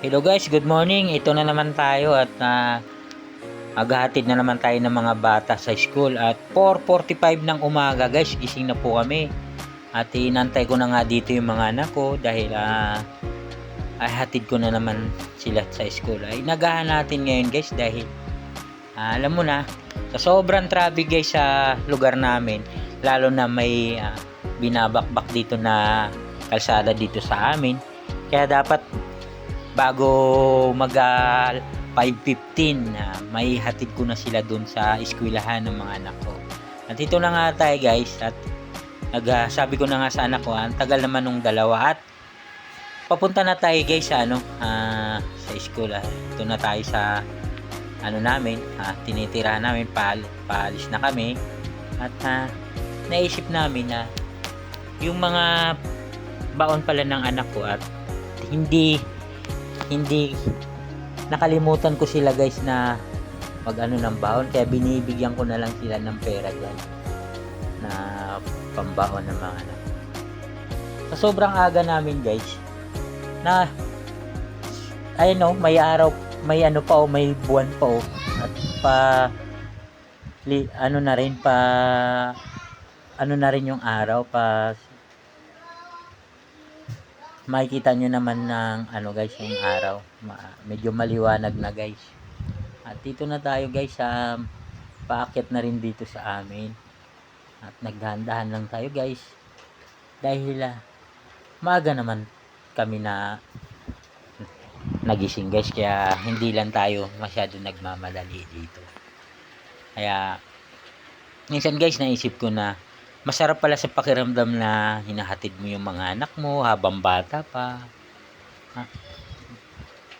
Hello guys, good morning. Ito na naman tayo at maghahatid na naman tayo ng mga bata sa school at 4:45 ng umaga guys, gising na po kami. At inantay ko na nga dito yung mga anak ko dahil ay hatid ko na naman sila sa school. Ay nagahan natin ngayon guys dahil alam mo na, sa sobrang traffic guys sa lugar namin, lalo na may binabakbak dito na kalsada dito sa amin. Kaya dapat bago mag 5:15 may hatid ko na sila dun sa eskwelahan ng mga anak ko. At ito na nga tayo guys at sabi ko na nga sa anak ko, ang tagal naman nung dalawa at papunta na tayo guys sa sa school. Ito na tayo sa namin, tinitirahan namin, paalis na kami at naisip namin na yung mga baon pala ng anak ko at hindi nakalimutan ko sila guys na mag ng baon, kaya binibigyan ko na lang sila ng pera dyan na pambaon ng mga anak. Sa sobrang aga namin guys na may araw, may may buwan pa at na rin yung araw pa. Makikita nyo naman ng guys yung araw, medyo maliwanag na guys. At dito na tayo guys sa paakyat na rin dito sa amin at nagdahan-dahan lang tayo guys dahil maaga naman kami na nagising guys, kaya hindi lang tayo masyado nagmamadali dito. Kaya minsan guys naisip ko na masarap pala sa pakiramdam na hinahatid mo yung mga anak mo habang bata pa.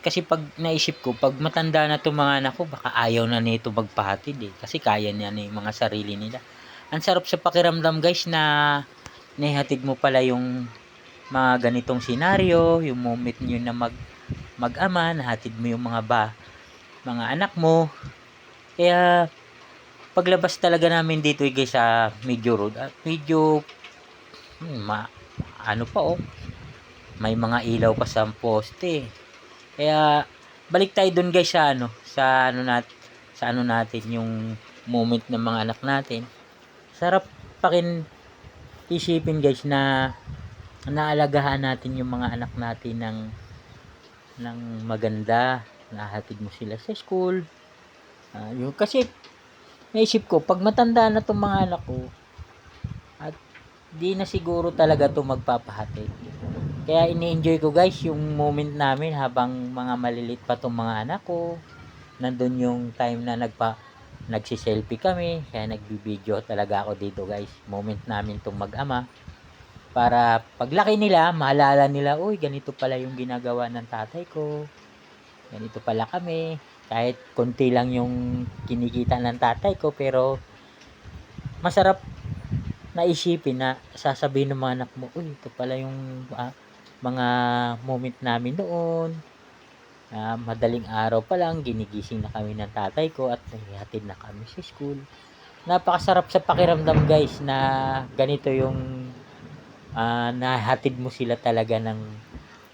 Kasi pag naisip ko, pag matanda na itong mga anak ko, baka ayaw na nito magpahatid kasi kaya niya na yung mga sarili nila. Ang sarap sa pakiramdam guys na nahihatid mo pala yung mga ganitong senaryo, yung moment nyo na mag-ama, nahatid mo yung mga anak mo. Kaya paglabas talaga namin dito guys sa medyo road at medyo may mga ilaw pa sa poste. Kaya balik tayo dun guys sa natin yung moment ng mga anak natin. Sarap pakin isipin guys na naalagaan natin yung mga anak natin ng maganda, nahatid mo sila sa school. Kasi naisip ko, pag matanda na itong mga anak ko, at di na siguro talaga ito magpapahatid. Kaya ini-enjoy ko guys yung moment namin habang mga malilit pa itong mga anak ko. Nandun yung time na nagsiselfie kami, kaya nagbibideo talaga ako dito guys. Moment namin itong mag-ama. Para paglaki nila, maalala nila, uy, ganito pala yung ginagawa ng tatay ko. Ganito pala kami. Kahit konti lang yung kinikita ng tatay ko, pero masarap naisipin na sasabihin ng mga anak mo, uy, ito pala yung mga moment namin noon. Madaling araw pa lang, ginigising na kami ng tatay ko at nahihatid na kami sa school. Napakasarap sa pakiramdam guys na ganito yung nahatid mo sila talaga ng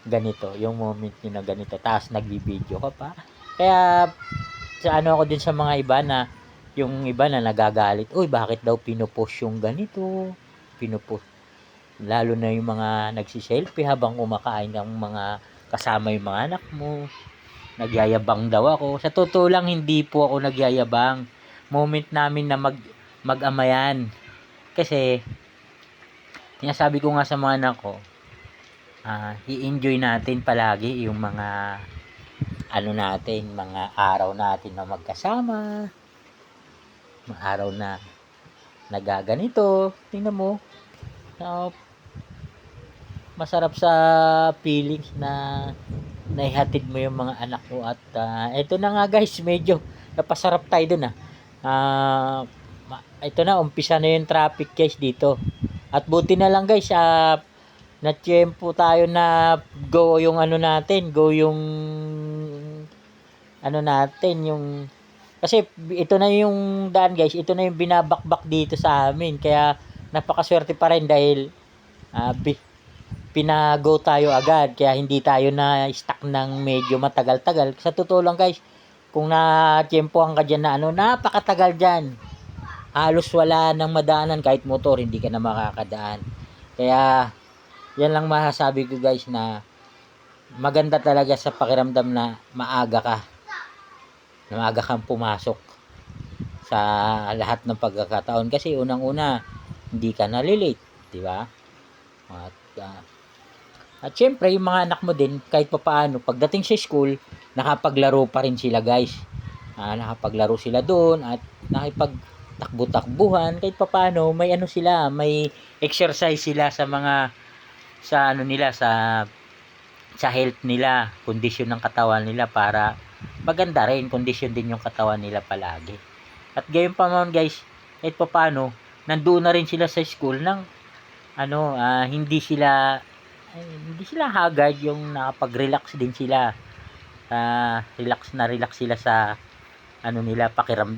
ganito, yung moment nyo na ganito, tapos nagbibideo ka pa. Kaya sa ako din sa mga iba na yung iba na nagagalit, uy, bakit daw pinupost yung ganito, pinupost, lalo na yung mga nagsiselfie habang kumakain ng mga kasama yung mga anak mo, nagyayabang daw ako. Sa totoo lang, hindi po ako nagyayabang. Moment namin na mag-ama yan. Kasi sinasabi ko nga sa mga anak ko, i-enjoy natin palagi yung mga natin, mga araw natin na magkasama, mga araw na nagaganito. Tingnan mo, masarap sa feelings na naihatid mo yung mga anak mo. At ito na nga guys, medyo napasarap tayo dun ito na, umpisa na yung traffic guys dito. At buti na lang guys, na tiyempo tayo na go yung natin, yung kasi ito na yung daan guys, ito na yung binabakbak dito sa amin. Kaya napakaswerte pa rin dahil pinago tayo agad, kaya hindi tayo na stuck ng medyo matagal-tagal. Sa totoo lang guys, kung na-tiyempohan ka dyan na ano, napakatagal dyan. Halos wala nang madaanan, kahit motor, hindi ka na makakadaan. Kaya, yan lang masasabi ko guys, na maganda talaga sa pakiramdam na maaga ka. Na maaga kang pumasok sa lahat ng pagkakataon. Kasi unang-una, hindi ka nalilate, di ba? At syempre, yung mga anak mo din, kahit pa paano, pagdating sa school, nakapaglaro pa rin sila guys. Nakapaglaro sila doon at nakipagtakbo-takbuhan, kahit pa paano, may ano sila, may exercise sila sa mga, sa ano nila, sa health nila, kondisyon ng katawan nila para maganda rin, kondisyon din yung katawan nila palagi. At gayon pa naman guys, kahit pa paano, nandoon na rin sila sa school ng ano, hindi sila haggard, yung nakapag-relax din sila. Relax na relax sila sa ano nila, pakiramdam.